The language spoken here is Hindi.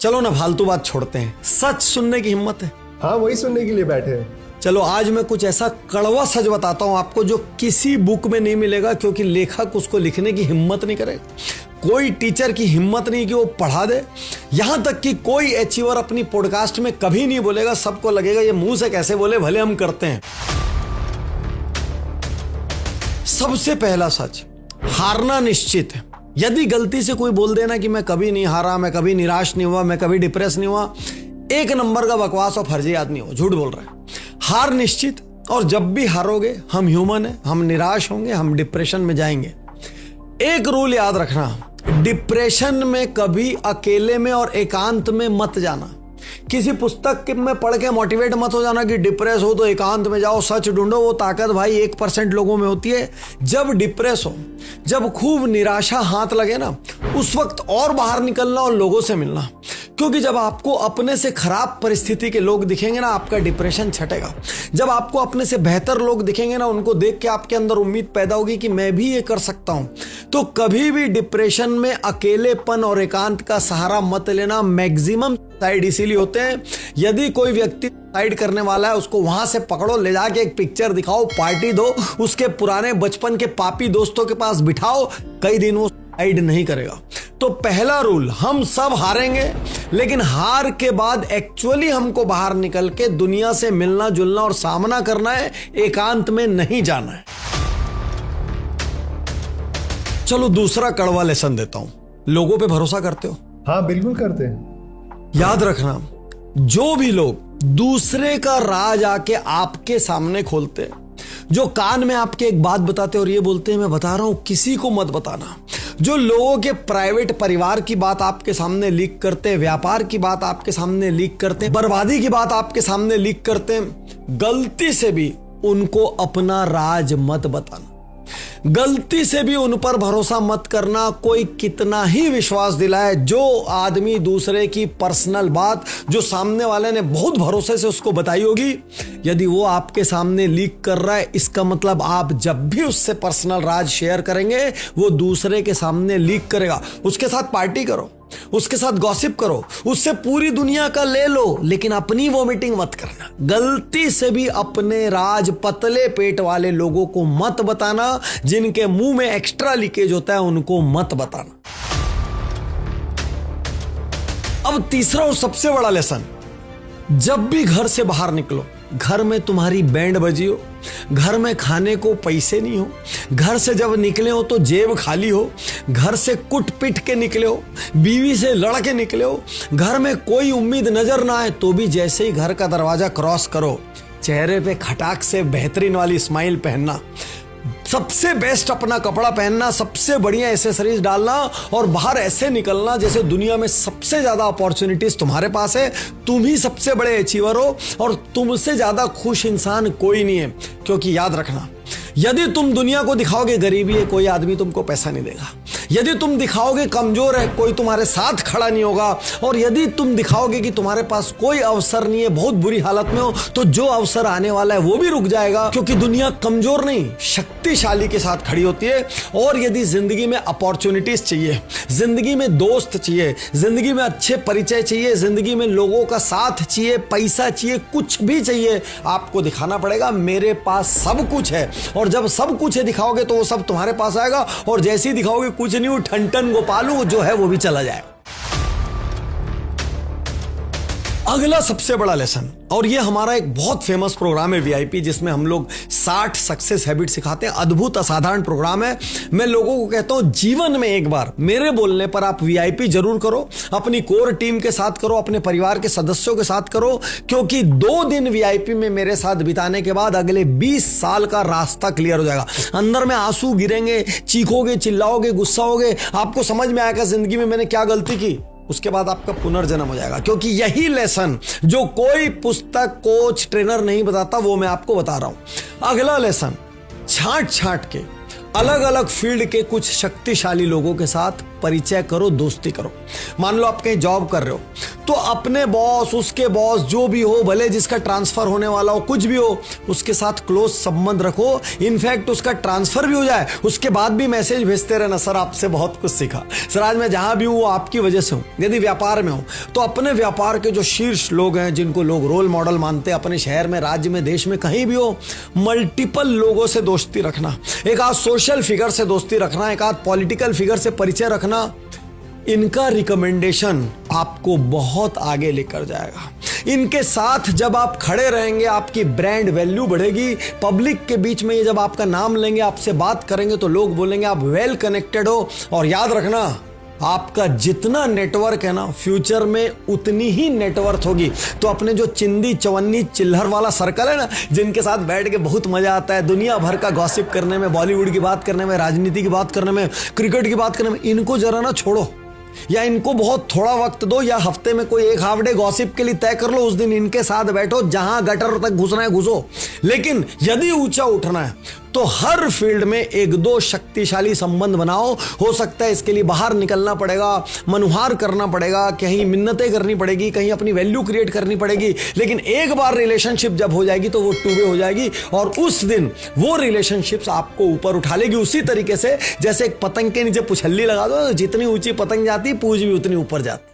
चलो ना फालतू बात छोड़ते हैं, सच सुनने की हिम्मत है? हाँ, वही सुनने के लिए बैठे हैं। चलो आज मैं कुछ ऐसा कड़वा सच बताता हूं आपको जो किसी बुक में नहीं मिलेगा, क्योंकि लेखक उसको लिखने की हिम्मत नहीं करेगा। कोई टीचर की हिम्मत नहीं कि वो पढ़ा दे। यहां तक कि कोई अचीवर अपनी पॉडकास्ट में कभी नहीं बोलेगा। सबको लगेगा ये मुंह से कैसे बोले, भले हम करते हैं। सबसे पहला सच, हारना निश्चित है। यदि गलती से कोई बोल देना कि मैं कभी नहीं हारा, मैं कभी निराश नहीं हुआ, मैं कभी डिप्रेस नहीं हुआ, एक नंबर का बकवास और फर्जी आदमी हो, झूठ बोल रहा है। हार निश्चित, और जब भी हारोगे, हम ह्यूमन हैं, हम निराश होंगे, हम डिप्रेशन में जाएंगे। एक रूल याद रखना, डिप्रेशन में कभी अकेले में और एकांत में मत जाना। किसी पुस्तक में पढ़ के मोटिवेट मत हो जाना कि डिप्रेस हो तो एकांत में जाओ, सच ढूंढो। वो ताकत भाई 1% लोगों में होती है। जब डिप्रेस हो, जब खूब निराशा हाथ लगे ना, उस वक्त और बाहर निकलना और लोगों से मिलना। क्योंकि जब आपको अपने से खराब परिस्थिति के लोग दिखेंगे ना, आपका डिप्रेशन छटेगा। जब आपको अपने से बेहतर लोग दिखेंगे ना, उनको देख के आपके अंदर उम्मीद पैदा होगी कि मैं भी ये कर सकता हूं। तो कभी भी डिप्रेशन में अकेलेपन और एकांत का सहारा मत लेना। मैक्सिमम सुसाइड इसीलिए होते हैं। यदि कोई व्यक्ति सुसाइड करने वाला है, उसको वहां से पकड़ो, ले जाके एक पिक्चर दिखाओ, पार्टी दो, उसके पुराने बचपन के पापी दोस्तों के पास बिठाओ, कई दिन वो सुसाइड नहीं करेगा। तो पहला रूल, हम सब हारेंगे, लेकिन हार के बाद एक्चुअली हमको बाहर निकल के दुनिया से मिलना जुलना और सामना करना है, एकांत में नहीं जाना है। चलो दूसरा कड़वा लेसन देता हूं। लोगों पे भरोसा करते हो? हाँ, बिल्कुल करते हैं। याद रखना, जो भी लोग दूसरे का राज आके आपके सामने खोलते हैं, जो कान में आपके एक बात बताते और ये बोलते हैं मैं बता रहा हूं, किसी को मत बताना, जो लोगों के प्राइवेट परिवार की बात आपके सामने लीक करते हैं, व्यापार की बात आपके सामने लीक करते हैं, बर्बादी की बात आपके सामने लीक करते हैं, गलती से भी उनको अपना राज मत बताना। गलती से भी उन पर भरोसा मत करना। कोई कितना ही विश्वास दिलाए, जो आदमी दूसरे की पर्सनल बात जो सामने वाले ने बहुत भरोसे से उसको बताई होगी, यदि वो आपके सामने लीक कर रहा है, इसका मतलब आप जब भी उससे पर्सनल राज शेयर करेंगे, वो दूसरे के सामने लीक करेगा। उसके साथ पार्टी करो, उसके साथ गॉसिप करो, उससे पूरी दुनिया का ले लो, लेकिन अपनी वोमिटिंग मत करना। गलती से भी अपने राज पतले पेट वाले लोगों को मत बताना। जिनके मुंह में एक्स्ट्रा लीकेज होता है, उनको मत बताना। अब तीसरा और सबसे बड़ा लेसन, जब भी घर से बाहर निकलो, घर में तुम्हारी बैंड बजी हो, घर में खाने को पैसे नहीं हो, घर से जब निकले हो तो जेब खाली हो, घर से कुट पिट के निकले हो, बीवी से लड़ के निकले हो, घर में कोई उम्मीद नजर ना आए, तो भी जैसे ही घर का दरवाजा क्रॉस करो, चेहरे पे खटाक से बेहतरीन वाली स्माइल पहनना, सबसे बेस्ट अपना कपड़ा पहनना, सबसे बढ़िया एसेसरीज डालना और बाहर ऐसे निकलना जैसे दुनिया में सबसे ज्यादा अपॉर्चुनिटीज तुम्हारे पास है। तुम ही सबसे बड़े अचीवर हो और तुमसे ज्यादा खुश इंसान कोई नहीं है। क्योंकि याद रखना, यदि तुम दुनिया को दिखाओगे गरीबी है, कोई आदमी तुमको पैसा नहीं देगा। यदि तुम दिखाओगे कमजोर है, कोई तुम्हारे साथ खड़ा नहीं होगा। और यदि तुम दिखाओगे कि तुम्हारे पास कोई अवसर नहीं है, बहुत बुरी हालत में हो, तो जो अवसर आने वाला है वो भी रुक जाएगा। क्योंकि दुनिया कमजोर नहीं, शक्तिशाली के साथ खड़ी होती है। और यदि जिंदगी में अपॉर्चुनिटीज चाहिए, जिंदगी में दोस्त चाहिए, जिंदगी में अच्छे परिचय चाहिए, जिंदगी में लोगों का साथ चाहिए, पैसा चाहिए, कुछ भी चाहिए, आपको दिखाना पड़ेगा मेरे पास सब कुछ है। और जब सब कुछ है दिखाओगे तो वो सब तुम्हारे पास आएगा। और जैसे ही दिखाओगे कुछ नहीं, ठन गोपालू जो है वो भी चला जाएगा। अगला सबसे बड़ा लेसन, और ये हमारा एक बहुत फेमस प्रोग्राम है वीआईपी, जिसमें हम लोग 60 सक्सेस हैबिट सिखाते हैं। अद्भुत असाधारण प्रोग्राम है। मैं लोगों को कहता हूं जीवन में एक बार मेरे बोलने पर आप वीआईपी जरूर करो, अपनी कोर टीम के साथ करो, अपने परिवार के सदस्यों के साथ करो। क्योंकि 2 दिन वीआईपी में मेरे साथ बिताने के बाद अगले 20 साल का रास्ता क्लियर हो जाएगा। अंदर में आंसू गिरेंगे, चीखोगे, चिल्लाओगे, गुस्सा होगे, आपको समझ में आएगा जिंदगी में मैंने क्या गलती की। उसके बाद आपका पुनर्जन्म हो जाएगा। क्योंकि यही लेसन जो कोई पुस्तक, कोच, ट्रेनर नहीं बताता, वो मैं आपको बता रहा हूं। अगला लेसन, छांट छांट के अलग अलग फील्ड के कुछ शक्तिशाली लोगों के साथ परिचय करो, दोस्ती करो। मान लो आप कहीं जॉब कर रहे हो, तो अपने बॉस, उसके बॉस, जो भी हो, भले जिसका ट्रांसफर होने वाला हो, कुछ भी हो, उसके साथ क्लोज संबंध रखो। इनफैक्ट उसका ट्रांसफर भी हो जाए, उसके बाद भी मैसेज भेजते रहना, सर आपसे बहुत कुछ सीखा, सर आज मैं जहां भी हूं वो आपकी वजह से हूं। यदि व्यापार में हो तो अपने व्यापार के जो शीर्ष लोग हैं, जिनको लोग रोल मॉडल मानते हैं, अपने शहर में, राज्य में, देश में, कहीं भी हो, मल्टीपल लोगों से दोस्ती रखना, एक आध सोशल फिगर से दोस्ती रखना, एक आध पॉलिटिकल फिगर से परिचय रखना। इनका रिकमेंडेशन आपको बहुत आगे लेकर जाएगा। इनके साथ जब आप खड़े रहेंगे, आपकी ब्रांड वैल्यू बढ़ेगी। पब्लिक के बीच में ये जब आपका नाम लेंगे, आपसे बात करेंगे, तो लोग बोलेंगे आप वेल कनेक्टेड हो। और याद रखना, आपका जितना नेटवर्क है ना, फ्यूचर में उतनी ही नेटवर्थ होगी। तो अपने जो चिंदी चवन्नी चिल्हर वाला सर्कल है ना, जिनके साथ बैठ के बहुत मजा आता है, दुनिया भर का गॉसिप करने में, बॉलीवुड की बात करने में, राजनीति की बात करने में, क्रिकेट की बात करने में, इनको जरा ना छोड़ो, या इनको बहुत थोड़ा वक्त दो, या हफ्ते में कोई एक हाफ डे गॉसिप के लिए तय कर लो। उस दिन इनके साथ बैठो, जहां गटर तक घुसना है घुसो। लेकिन यदि ऊंचा उठना है तो हर फील्ड में एक दो शक्तिशाली संबंध बनाओ। हो सकता है इसके लिए बाहर निकलना पड़ेगा, मनुहार करना पड़ेगा, कहीं मिन्नतें करनी पड़ेगी, कहीं अपनी वैल्यू क्रिएट करनी पड़ेगी। लेकिन एक बार रिलेशनशिप जब हो जाएगी तो वो टू वे हो जाएगी, और उस दिन वो रिलेशनशिप्स आपको ऊपर उठा लेगी। उसी तरीके से जैसे एक पतंग के नीचे पुछल्ली लगा दो, जितनी ऊंची पतंग जाती, पूंछ भी उतनी ऊपर जाती।